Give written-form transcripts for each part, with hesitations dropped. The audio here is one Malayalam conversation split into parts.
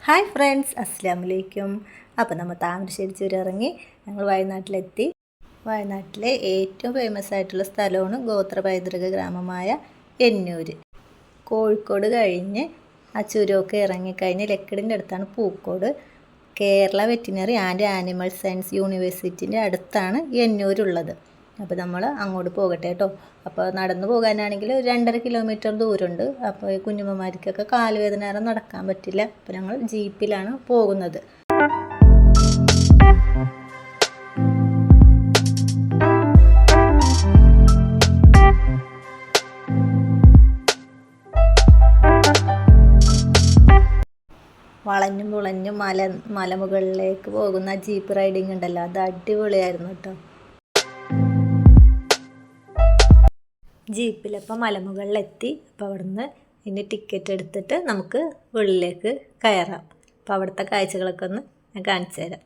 ഹായ് ഫ്രണ്ട്സ്, അസ്സലാമു അലൈക്കും. അപ്പോൾ നമ്മൾ താമരശ്ശേരി ചുരം ഇറങ്ങി ഞങ്ങൾ വയനാട്ടിലെത്തി. വയനാട്ടിലെ ഏറ്റവും ഫേമസ് ആയിട്ടുള്ള സ്ഥലമാണ് ഗോത്ര പൈതൃക ഗ്രാമമായ എന്നൂർ. കോഴിക്കോട് കഴിഞ്ഞ് ആ ചുരമൊക്കെ ഇറങ്ങിക്കഴിഞ്ഞ് ലക്കിടിൻ്റെ അടുത്താണ് Pookode. Kerala veterinary and animal science യൂണിവേഴ്സിറ്റിൻ്റെ അടുത്താണ് എന്നൂരുള്ളത്. അപ്പോൾ നമ്മൾ അങ്ങോട്ട് പോകട്ടെ കേട്ടോ. അപ്പോൾ നടന്നു പോകാനാണെങ്കിൽ 2.5 കിലോമീറ്റർ ദൂരമുണ്ട്. അപ്പോൾ ഈ കുഞ്ഞുമ്മമാർക്കൊക്കെ കാലുവേദന കാരണം നടക്കാൻ പറ്റില്ല. അപ്പോൾ ഞങ്ങൾ ജീപ്പിലാണ് പോകുന്നത്. വളഞ്ഞും പുളഞ്ഞും മലമുകളിലേക്ക് പോകുന്ന ജീപ്പ് റൈഡിങ് ഉണ്ടല്ലോ, അത് അടിപൊളിയായിരുന്നു കേട്ടോ. ജീപ്പിലപ്പോൾ മലമുകളിലെത്തി. അപ്പോൾ അവിടുന്ന് ഇനി ടിക്കറ്റ് എടുത്തിട്ട് നമുക്ക് ഉള്ളിലേക്ക് കയറാം. അപ്പോൾ അവിടുത്തെ കാഴ്ചകളൊക്കെ ഒന്ന് ഞാൻ കാണിച്ചു തരാം.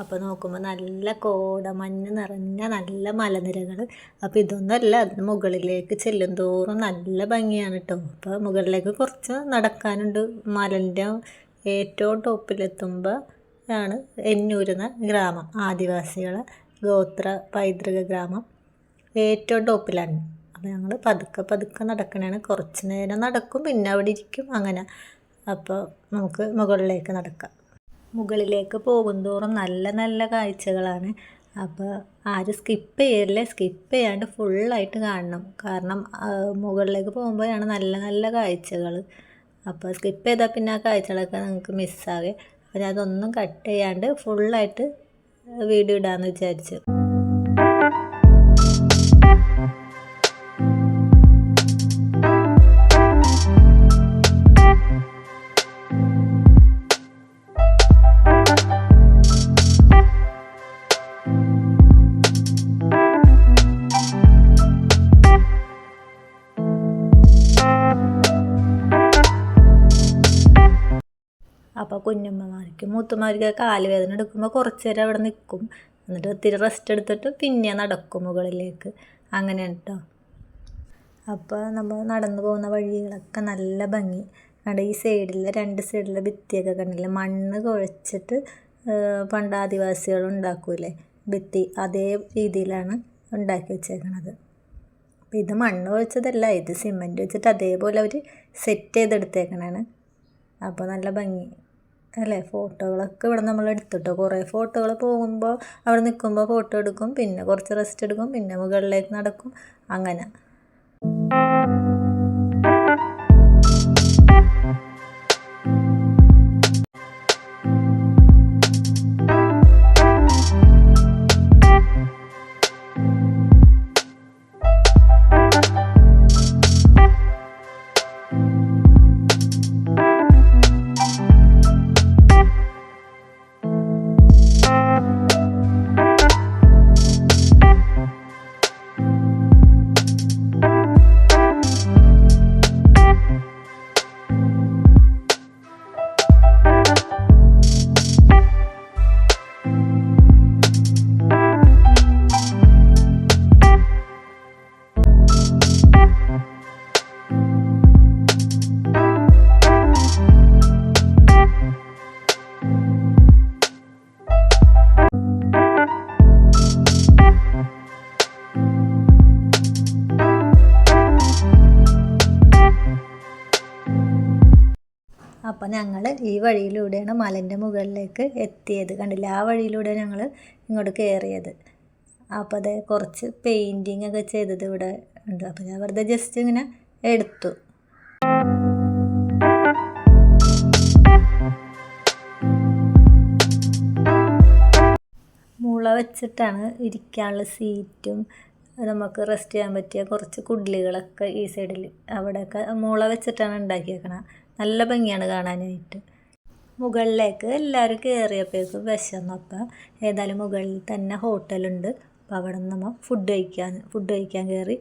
അപ്പോൾ നോക്കുമ്പോൾ നല്ല കോടമഞ്ഞ് നിറഞ്ഞ നല്ല മലനിരകൾ. അപ്പോൾ ഇതൊന്നുമല്ല, അതിന് മുകളിലേക്ക് ചെല്ലും തോറും നല്ല ഭംഗിയാണ് കേട്ടോ. അപ്പോൾ മുകളിലേക്ക് കുറച്ച് നടക്കാനുണ്ട്. മലൻ്റെ ഏറ്റവും ടോപ്പിലെത്തുമ്പോൾ ആണ് എന്നൂരെന്ന ഗ്രാമം, ആദിവാസികളെ ഗോത്ര പൈതൃക ഗ്രാമം ഏറ്റവും ടോപ്പിലാണ്. അപ്പോൾ ഞങ്ങൾ പതുക്കെ നടക്കണതാണ്. കുറച്ച് നേരം നടക്കും, പിന്നെ അവിടെ ഇരിക്കും, അങ്ങനെ. അപ്പോൾ നമുക്ക് മുകളിലേക്ക് നടക്കാം. മുകളിലേക്ക് പോകുന്തോറും നല്ല കാഴ്ചകളാണ്. അപ്പോൾ ആരും സ്കിപ്പ് ചെയ്യാണ്ട് ഫുള്ളായിട്ട് കാണണം. കാരണം മുകളിലേക്ക് പോകുമ്പോഴാണ് നല്ല കാഴ്ചകൾ. അപ്പോൾ സ്കിപ്പ് ചെയ്താൽ പിന്നെ ആ കാഴ്ചകളൊക്കെ നിങ്ങൾക്ക് മിസ്സാകെ. അപ്പോൾ അതൊന്നും കട്ട് ചെയ്യാണ്ട് ഫുള്ളായിട്ട് വീഡിയോ ഇടാമെന്ന് വിചാരിച്ചു. അപ്പോൾ കുഞ്ഞമ്മമാർക്കും മൂത്തമാർക്കൊക്കെ കാലുവേദന എടുക്കുമ്പോൾ കുറച്ച് നേരം അവിടെ നിൽക്കും. എന്നിട്ട് ഒത്തിരി റെസ്റ്റ് എടുത്തിട്ട് പിന്നെ നടക്കും മുകളിലേക്ക്. അങ്ങനെയാണ് കേട്ടോ. അപ്പോൾ നമ്മൾ നടന്നു പോകുന്ന വഴികളൊക്കെ നല്ല ഭംഗി. അവിടെ ഈ സൈഡിലെ 2 സൈഡിലെ ഭിത്തിയൊക്കെ കണ്ടില്ലേ, മണ്ണ് കുഴച്ചിട്ട് പണ്ട് ആദിവാസികൾ ഉണ്ടാക്കൂലേ ഭിത്തി, അതേ രീതിയിലാണ് ഉണ്ടാക്കി വെച്ചേക്കണത്. അപ്പോൾ ഇത് മണ്ണ് കുഴച്ചതല്ല, ഇത് സിമൻറ്റ് വെച്ചിട്ട് അതേപോലെ അവർ സെറ്റ് ചെയ്തെടുത്തേക്കണാണ്. അപ്പോൾ നല്ല ഭംഗി അല്ലേ. ഫോട്ടോകളൊക്കെ ഇവിടെ നമ്മൾ എടുത്തിട്ടോ. കുറേ ഫോട്ടോകൾ പോകുമ്പോൾ അവിടെ നിൽക്കുമ്പോൾ ഫോട്ടോ എടുക്കും, പിന്നെ കുറച്ച് റെസ്റ്റ് എടുക്കും, പിന്നെ മുകളിലേക്ക് നടക്കും, അങ്ങനെ. അപ്പോൾ ഞങ്ങൾ ഈ വഴിയിലൂടെയാണ് മലൻ്റെ മുകളിലേക്ക് എത്തിയത്. കണ്ടില്ല, ആ വഴിയിലൂടെ ഞങ്ങൾ ഇങ്ങോട്ട് കയറിയത്. അപ്പോൾ അത് കുറച്ച് പെയിൻറ്റിങ് ഒക്കെ ചെയ്തത് ഇവിടെ ഉണ്ട്. അപ്പോൾ ഞാൻ വെറുതെ ജസ്റ്റ് ഇങ്ങനെ എടുത്തു. വെച്ചിട്ടാണ് ഇരിക്കാനുള്ള സീറ്റും നമുക്ക് റെസ്റ്റ് ചെയ്യാൻ പറ്റിയ കുറച്ച് കുടിലുകളൊക്കെ ഈ സൈഡിൽ അവിടെയൊക്കെ മുള വെച്ചിട്ടാണ് ഉണ്ടാക്കിയേക്കണം. നല്ല ഭംഗിയാണ് കാണാനായിട്ട്. മുകളിലേക്ക് എല്ലാവരും കയറിയപ്പോഴേക്കും വിശന്നു. അപ്പം ഏതായാലും മുകളിൽ തന്നെ ഹോട്ടലുണ്ട്. അപ്പം അവിടെ നിന്ന് നമ്മൾ ഫുഡ് കഴിക്കാൻ കയറി.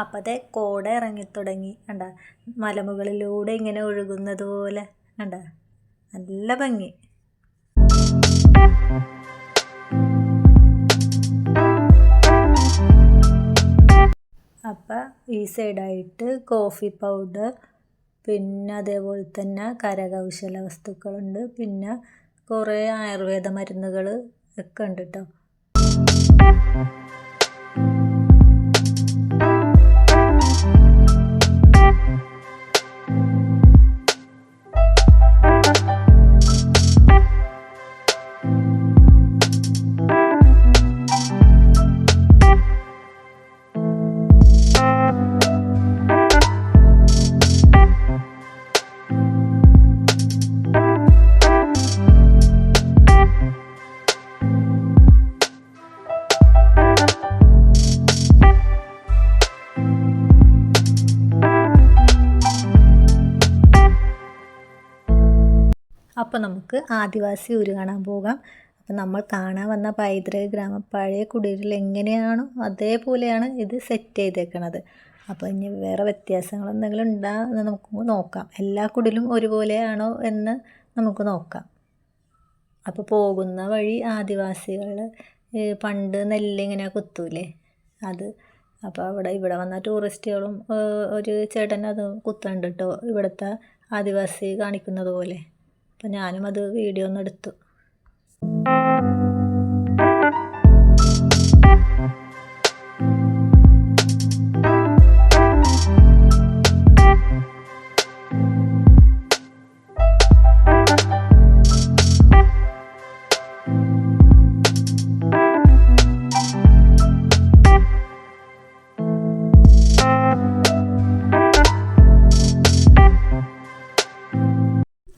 അപ്പം അതേ കോട ഇറങ്ങിത്തുടങ്ങി. കണ്ട മലമുകളിലൂടെ ഇങ്ങനെ ഒഴുകുന്നത് പോലെ കണ്ട നല്ല ഭംഗി. അപ്പം ഈ സൈഡായിട്ട് കോഫി പൗഡർ, പിന്നെ അതേപോലെ തന്നെ കരകൗശല വസ്തുക്കളുണ്ട്, പിന്നെ കുറേ ആയുർവേദ മരുന്നുകൾ ഒക്കെ ഉണ്ട് കേട്ടോ. അപ്പോൾ നമുക്ക് ആദിവാസി ഊര് കാണാൻ പോകാം. അപ്പം നമ്മൾ കാണാൻ വന്ന പൈതൃക ഗ്രാമം പഴയ കുടിലിൽ എങ്ങനെയാണോ അതേപോലെയാണ് ഇത് സെറ്റ് ചെയ്തേക്കണത്. അപ്പോൾ ഇനി വേറെ വ്യത്യാസങ്ങൾ എന്തെങ്കിലും ഉണ്ടോ എന്ന് നമുക്ക് നോക്കാം. എല്ലാ കുടിലും ഒരുപോലെയാണോ എന്ന് നമുക്ക് നോക്കാം. അപ്പോൾ പോകുന്ന വഴി ആദിവാസികൾ പണ്ട് നെല്ലിങ്ങനെ കുത്തൂലേ അത്. അപ്പോൾ ഇവിടെ വന്ന ടൂറിസ്റ്റുകളും ഒരു ചേട്ടൻ അത് കുത്തുന്നുണ്ട് കേട്ടോ, ഇവിടുത്തെ ആദിവാസി കാണിക്കുന്നത് പോലെ. അപ്പം ഞാനും അത് വീഡിയോ ഒന്ന് എടുത്തു.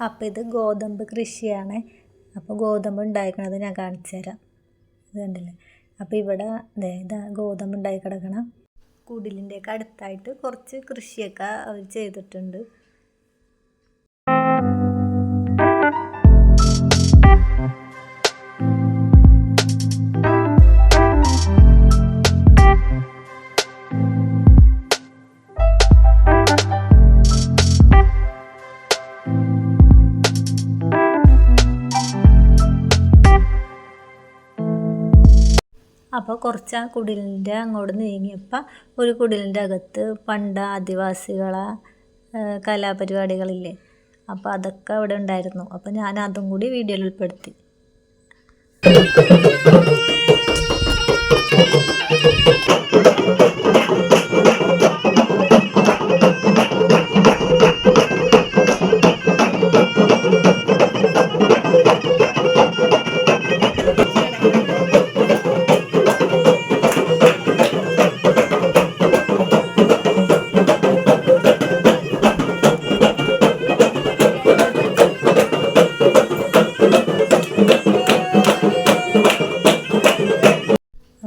അപ്പോൾ ഇത് ഗോതമ്പ് കൃഷിയാണ്. അപ്പോൾ ഗോതമ്പ് ഉണ്ടായിക്കണത് ഞാൻ കാണിച്ചു തരാം. ഇത് കണ്ടില്ലേ. അപ്പോൾ ഇവിടെ ഇതാ ഗോതമ്പ് ഉണ്ടായി കിടക്കണം. കുടിലിൻ്റെയൊക്കെ അടുത്തായിട്ട് കുറച്ച് കൃഷിയൊക്കെ അവർ ചെയ്തിട്ടുണ്ട്. അപ്പോൾ കുറച്ച് ആ കുടിലിൻ്റെ അങ്ങോട്ട് നീങ്ങിയപ്പോൾ ഒരു കുടിലിൻ്റെ അകത്ത് പണ്ട് ആദിവാസികളെ കലാപരിപാടികളില്ലേ, അപ്പോൾ അതൊക്കെ അവിടെ ഉണ്ടായിരുന്നു. അപ്പോൾ ഞാൻ അതും കൂടി വീഡിയോയിൽ ഉൾപ്പെടുത്തി.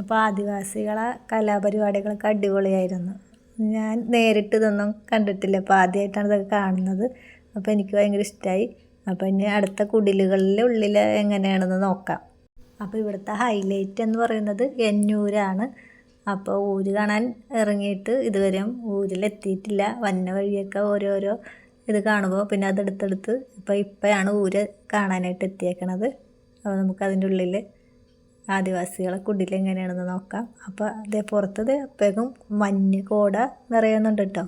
അപ്പോൾ ആദിവാസികളെ കലാപരിപാടികളൊക്കെ അടിപൊളിയായിരുന്നു. ഞാൻ നേരിട്ട് ഇതൊന്നും കണ്ടിട്ടില്ല, അപ്പോൾ ആദ്യമായിട്ടാണ് ഇതൊക്കെ കാണുന്നത്. അപ്പോൾ എനിക്ക് ഭയങ്കര ഇഷ്ടമായി. അപ്പോൾ ഇനി അടുത്ത കുടിലുകളിലെ ഉള്ളിൽ എങ്ങനെയാണെന്ന് നോക്കാം. അപ്പോൾ ഇവിടുത്തെ ഹൈലൈറ്റ് എന്ന് പറയുന്നത് എന്നൂരാണ്. അപ്പോൾ ഊര് കാണാൻ ഇറങ്ങിയിട്ട് ഇതുവരെയും ഊരിലെത്തിയിട്ടില്ല. വന്ന വഴിയൊക്കെ ഓരോരോ ഇത് കാണുമ്പോൾ പിന്നെ അതെടുത്തെടുത്ത് ഇപ്പോഴാണ് ഊര് കാണാനായിട്ട് എത്തിയേക്കണത്. അപ്പോൾ നമുക്കതിൻ്റെ ഉള്ളിൽ ആദിവാസികളെ കുടിൽ എങ്ങനെയാണെന്ന് നോക്കാം. അപ്പോൾ അതേ പുറത്തത് അപ്പോഴേക്കും മഞ്ഞ് കോട നിറയുന്നുണ്ട് കേട്ടോ.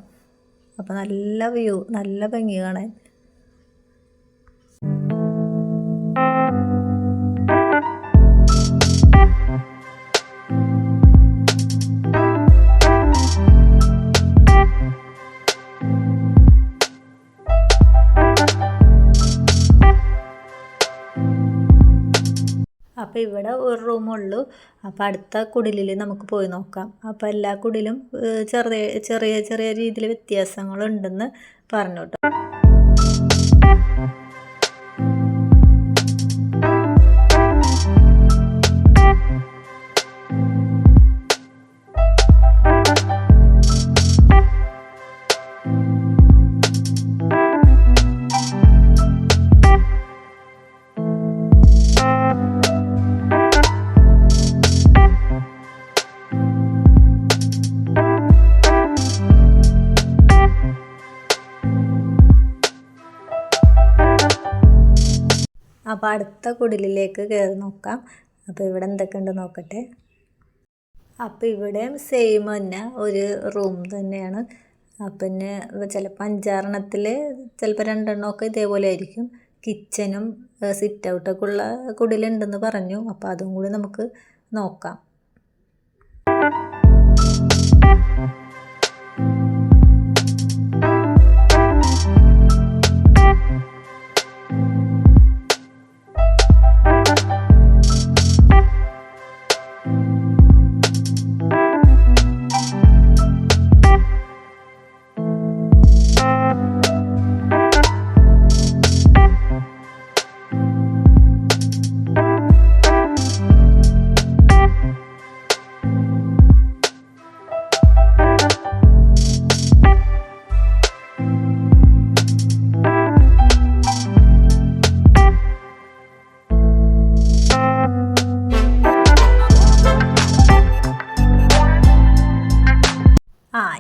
അപ്പോൾ നല്ല വ്യൂ, നല്ല ഭംഗി കാണാൻ. അപ്പോൾ ഇവിടെ ഒരു റൂമുള്ളൂ. അപ്പോൾ അടുത്ത കുടിലിൽ നമുക്ക് പോയി നോക്കാം. അപ്പോൾ എല്ലാ കുടിലും ചെറിയ ചെറിയ രീതിയിൽ വ്യത്യാസങ്ങളുണ്ടെന്ന് പറഞ്ഞു കേട്ടോ. അപ്പോൾ അടുത്ത കുടിലിലേക്ക് കയറി നോക്കാം. അപ്പോൾ ഇവിടെ എന്തൊക്കെ ഉണ്ട് നോക്കട്ടെ. അപ്പോൾ ഇവിടെയും സെയിം തന്നെ ഒരു റൂം തന്നെയാണ്. പിന്നെ ചിലപ്പോൾ 5-6 ചിലപ്പോൾ 2 ഇതേപോലെ ആയിരിക്കും. കിച്ചനും സിറ്റ് ഔട്ടൊക്കെ ഉള്ള കുടിലുണ്ടെന്ന് പറഞ്ഞു. അപ്പോൾ അതും കൂടി നമുക്ക് നോക്കാം.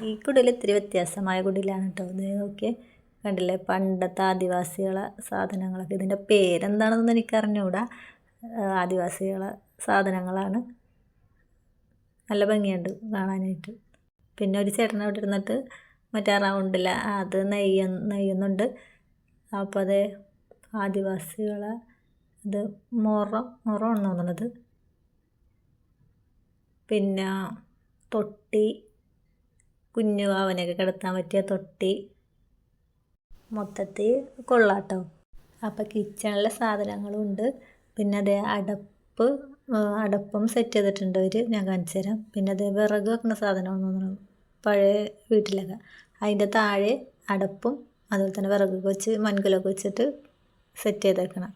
ഈ കുടിൽ ഇത്തിരി വ്യത്യാസമായ കുടിലാണ് കേട്ടോ. ഇത് നോക്കിയേ, കണ്ടില്ലേ, പണ്ടത്തെ ആദിവാസികളെ സാധനങ്ങളൊക്കെ. ഇതിൻ്റെ പേരെന്താണെന്നൊന്നും എനിക്കറിഞ്ഞൂടാ. ആദിവാസികളെ സാധനങ്ങളാണ്. നല്ല ഭംഗിയുണ്ട് കാണാനായിട്ട്. പിന്നെ ഒരു ചേട്ടൻ അവിടെ ഇരുന്നിട്ട് മറ്റേ റൗണ്ടിൽ അത് നെയ്യുന്നുണ്ട്. അപ്പോൾ അത് ആദിവാസികളെ ഇത് മൊറമാണ് തോന്നുന്നത്. പിന്നെ തൊട്ടി, കുഞ്ഞു വാവനൊക്കെ കിടത്താൻ പറ്റിയ തൊട്ടി, മൊത്തത്തിൽ കൊള്ളാട്ടോ. അപ്പോൾ കിച്ചണിലെ സാധനങ്ങളും ഉണ്ട്. പിന്നെ അതേ അടപ്പും സെറ്റ് ചെയ്തിട്ടുണ്ട് അവർ, ഞാൻ കാണിച്ചു തരാം. പിന്നെ അതേ വിറക് വെക്കുന്ന സാധനമാണെന്ന് തോന്നുന്നു പഴയ വീട്ടിലൊക്കെ. അതിൻ്റെ താഴെ അടപ്പും അതുപോലെ തന്നെ വിറകൊക്കെ വെച്ച് മൺകലൊക്കെ വെച്ചിട്ട് സെറ്റ് ചെയ്തേക്കണം.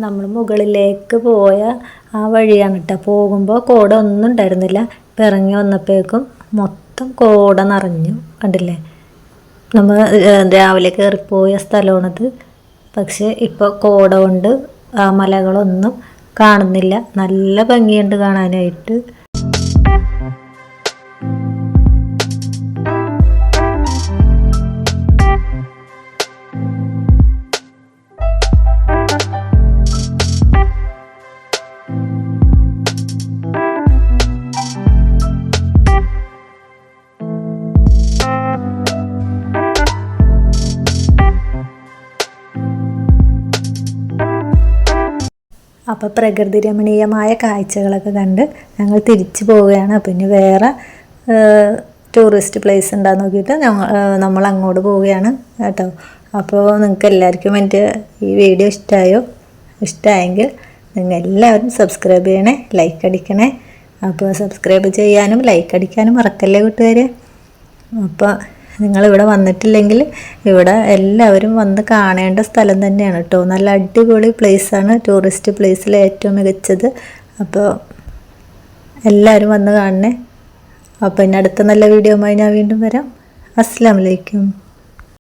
നമ്മൾ മുകളിലേക്ക് പോയ ആ വഴിയാണ് കേട്ടോ. പോകുമ്പോൾ കോട ഒന്നും ഉണ്ടായിരുന്നില്ല. ഇപ്പം ഇറങ്ങി വന്നപ്പോഴേക്കും മൊത്തം കോട നിറഞ്ഞു. കണ്ടില്ലേ, നമ്മൾ രാവിലെ കയറിപ്പോയ സ്ഥലമാണത്. പക്ഷേ ഇപ്പോൾ കോട കൊണ്ട് ആ മലകളൊന്നും കാണുന്നില്ല. നല്ല ഭംഗിയുണ്ട് കാണാനായിട്ട്. അപ്പോൾ പ്രകൃതി രമണീയമായ കാഴ്ചകളൊക്കെ കണ്ട് ഞങ്ങൾ തിരിച്ചു പോവുകയാണ്. പിന്നെ വേറെ ടൂറിസ്റ്റ് പ്ലേസ് ഉണ്ടാകുന്ന നോക്കിയിട്ട് നമ്മൾ അങ്ങോട്ട് പോവുകയാണ് കേട്ടോ. അപ്പോൾ നിങ്ങൾക്ക് എല്ലാവർക്കും എൻ്റെ ഈ വീഡിയോ ഇഷ്ടമായെങ്കിൽ നിങ്ങൾ എല്ലാവരും സബ്സ്ക്രൈബ് ചെയ്യണേ, ലൈക്ക് അടിക്കണേ. അപ്പോൾ സബ്സ്ക്രൈബ് ചെയ്യാനും ലൈക്ക് അടിക്കാനും മറക്കല്ലേ കൂട്ടുകാരെ. അപ്പോൾ നിങ്ങളിവിടെ വന്നിട്ടില്ലെങ്കിൽ ഇവിടെ എല്ലാവരും വന്ന് കാണേണ്ട സ്ഥലം തന്നെയാണ് കേട്ടോ. നല്ല അടിപൊളി പ്ലേസാണ്, ടൂറിസ്റ്റ് പ്ലേസിലെ ഏറ്റവും മികച്ചത്. അപ്പോൾ എല്ലാവരും വന്ന് കാണണേ. അപ്പോൾ ഇനി അടുത്ത നല്ല വീഡിയോയുമായി ഞാൻ വീണ്ടും വരാം. അസ്സലാമു അലൈക്കും.